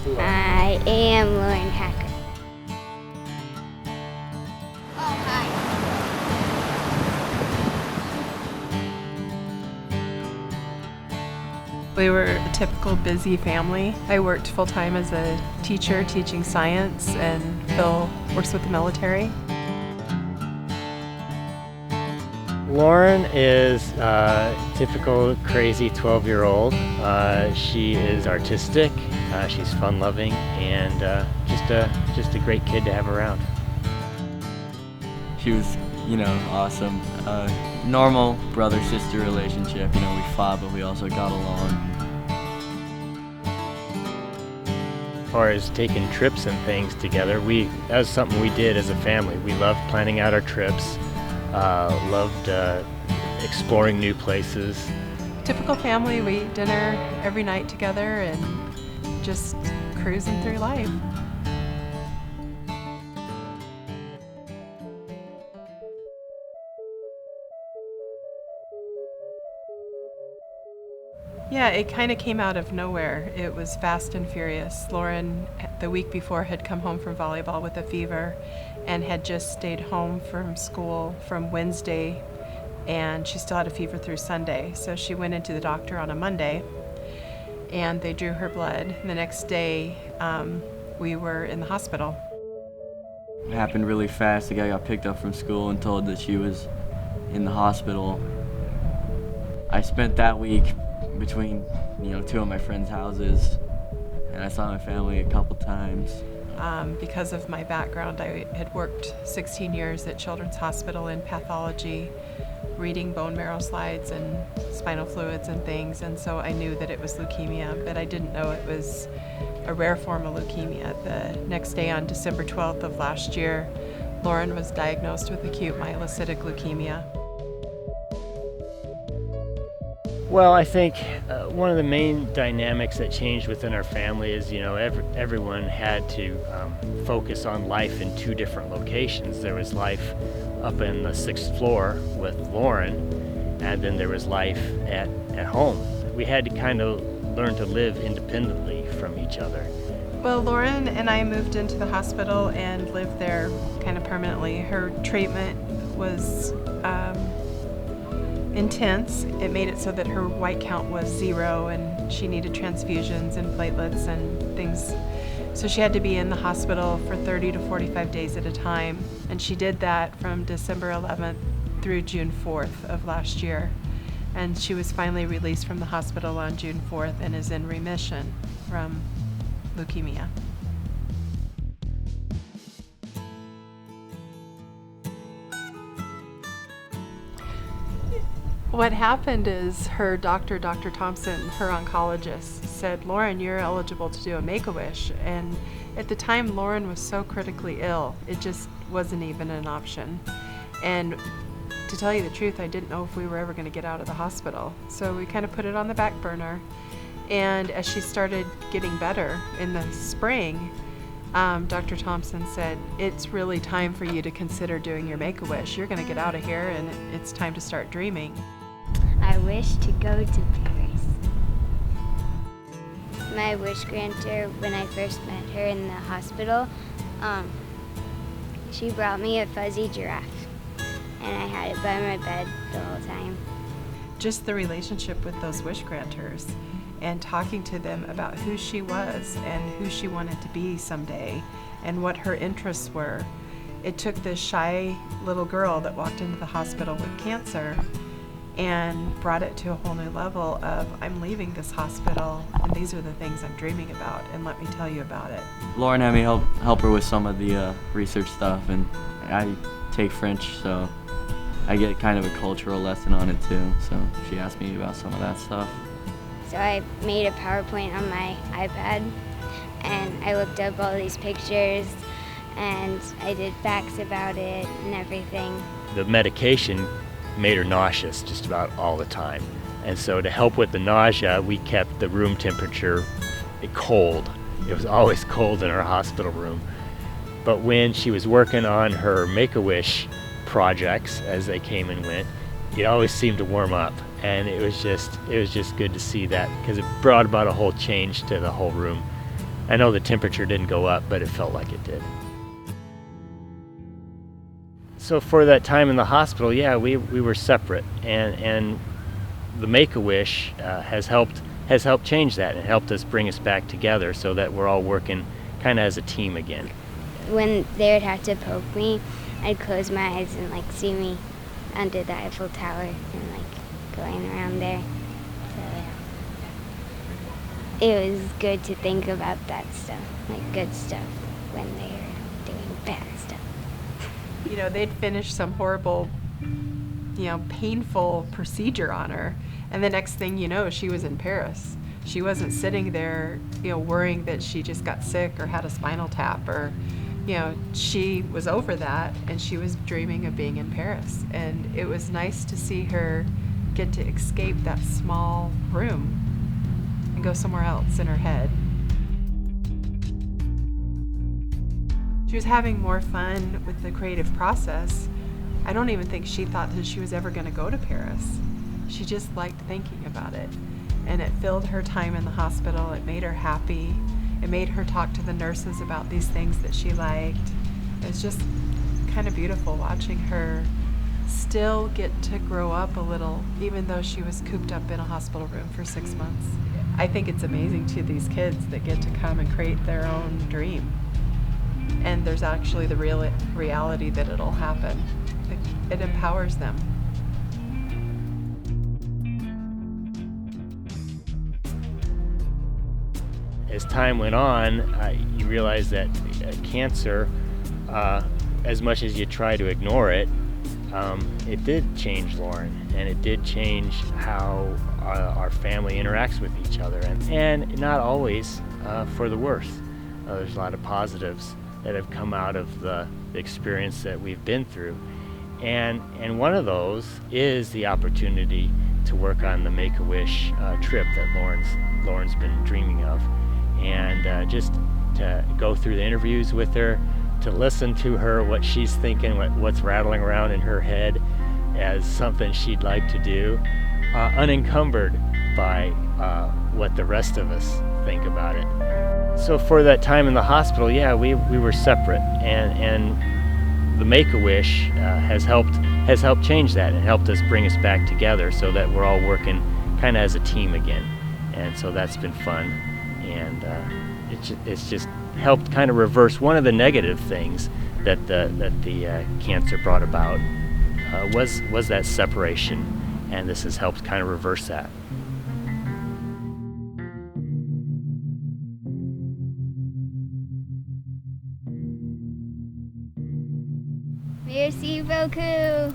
I am LesLee Hacker. Oh, hi. We were a typical busy family. I worked full-time as a teacher teaching science, and Phil works with the military. Lauren is a typical crazy 12-year-old. She is artistic, she's fun-loving, and just a great kid to have around. She was, awesome. Normal brother-sister relationship. We fought, but we also got along. As far as taking trips and things together, that was something we did as a family. We loved planning out our trips, loved exploring new places. Typical family, we eat dinner every night together and just cruising through life. Yeah, it kind of came out of nowhere. It was fast and furious. Lauren, the week before, had come home from volleyball with a fever and had just stayed home from school from Wednesday, and she still had a fever through Sunday. So she went into the doctor on a Monday, and they drew her blood. The next day, we were in the hospital. It happened really fast. The guy got picked up from school and told that she was in the hospital. I spent that week between two of my friends' houses, and I saw my family a couple times. Because of my background, I had worked 16 years at Children's Hospital in pathology, reading bone marrow slides and spinal fluids and things, and so I knew that it was leukemia, but I didn't know it was a rare form of leukemia. The next day, on December 12th of last year, Lauren was diagnosed with acute myelocytic leukemia. Well, I think one of the main dynamics that changed within our family is, everyone had to focus on life in two different locations. There was life up in the 6th floor with Lauren, and then there was life at home. We had to kind of learn to live independently from each other. Well, Lauren and I moved into the hospital and lived there kind of permanently. Her treatment was intense. It made it so that her white count was 0 and she needed transfusions and platelets and things. So she had to be in the hospital for 30 to 45 days at a time. And she did that from December 11th through June 4th of last year. And she was finally released from the hospital on June 4th and is in remission from leukemia. What happened is her doctor, Dr. Thompson, her oncologist, said, "Lauren, you're eligible to do a Make-A-Wish." And at the time, Lauren was so critically ill, it just wasn't even an option. And to tell you the truth, I didn't know if we were ever going to get out of the hospital. So we kind of put it on the back burner. And as she started getting better in the spring, Dr. Thompson said, "It's really time for you to consider doing your Make-A-Wish. You're going to get out of here and it's time to start dreaming." I wish to go to Paris. My wish granter, when I first met her in the hospital, she brought me a fuzzy giraffe, and I had it by my bed the whole time. Just the relationship with those wish granters and talking to them about who she was and who she wanted to be someday and what her interests were. It took this shy little girl that walked into the hospital with cancer and brought it to a whole new level of, I'm leaving this hospital and these are the things I'm dreaming about, and let me tell you about it. Lauren had me help her with some of the research stuff, and I take French, so I get kind of a cultural lesson on it too. So she asked me about some of that stuff. So I made a PowerPoint on my iPad, and I looked up all these pictures, and I did facts about it and everything. The medication made her nauseous just about all the time. And so to help with the nausea, we kept the room temperature cold. It was always cold in our hospital room. But when she was working on her Make-A-Wish projects as they came and went, it always seemed to warm up. And it was just good to see that, because it brought about a whole change to the whole room. I know the temperature didn't go up, but it felt like it did. So for that time in the hospital, yeah, we were separate, and the Make-A-Wish has helped change that and helped us bring us back together so that we're all working kind of as a team again. When they would have to poke me, I'd close my eyes and like see me under the Eiffel Tower and like going around there. So it was good to think about that stuff, like good stuff, when they were doing bad stuff. You know, they'd finish some horrible, painful procedure on her, and the next thing you know, she was in Paris. She wasn't sitting there, worrying that she just got sick or had a spinal tap, or, she was over that, and she was dreaming of being in Paris. And it was nice to see her get to escape that small room and go somewhere else in her head. She was having more fun with the creative process. I don't even think she thought that she was ever going to go to Paris. She just liked thinking about it. And it filled her time in the hospital. It made her happy. It made her talk to the nurses about these things that she liked. It was just kind of beautiful watching her still get to grow up a little, even though she was cooped up in a hospital room for 6 months. I think it's amazing to these kids that get to come and create their own dream. And there's actually the real reality that it'll happen. It empowers them. As time went on, you realize that cancer, as much as you try to ignore it, it did change Lauren, and it did change how our family interacts with each other, and not always for the worse. There's a lot of positives that have come out of the experience that we've been through, and one of those is the opportunity to work on the Make-A-Wish trip that Lauren's been dreaming of. And just to go through the interviews with her, to listen to her, what she's thinking, what's rattling around in her head as something she'd like to do, unencumbered by what the rest of us think about it. So for that time in the hospital, yeah, we were separate, and the Make-A-Wish has helped change that and helped us bring us back together so that we're all working kind of as a team again. And so that's been fun. And it's just helped kind of reverse one of the negative things that the cancer brought about was that separation, and this has helped kind of reverse that. Merci beaucoup.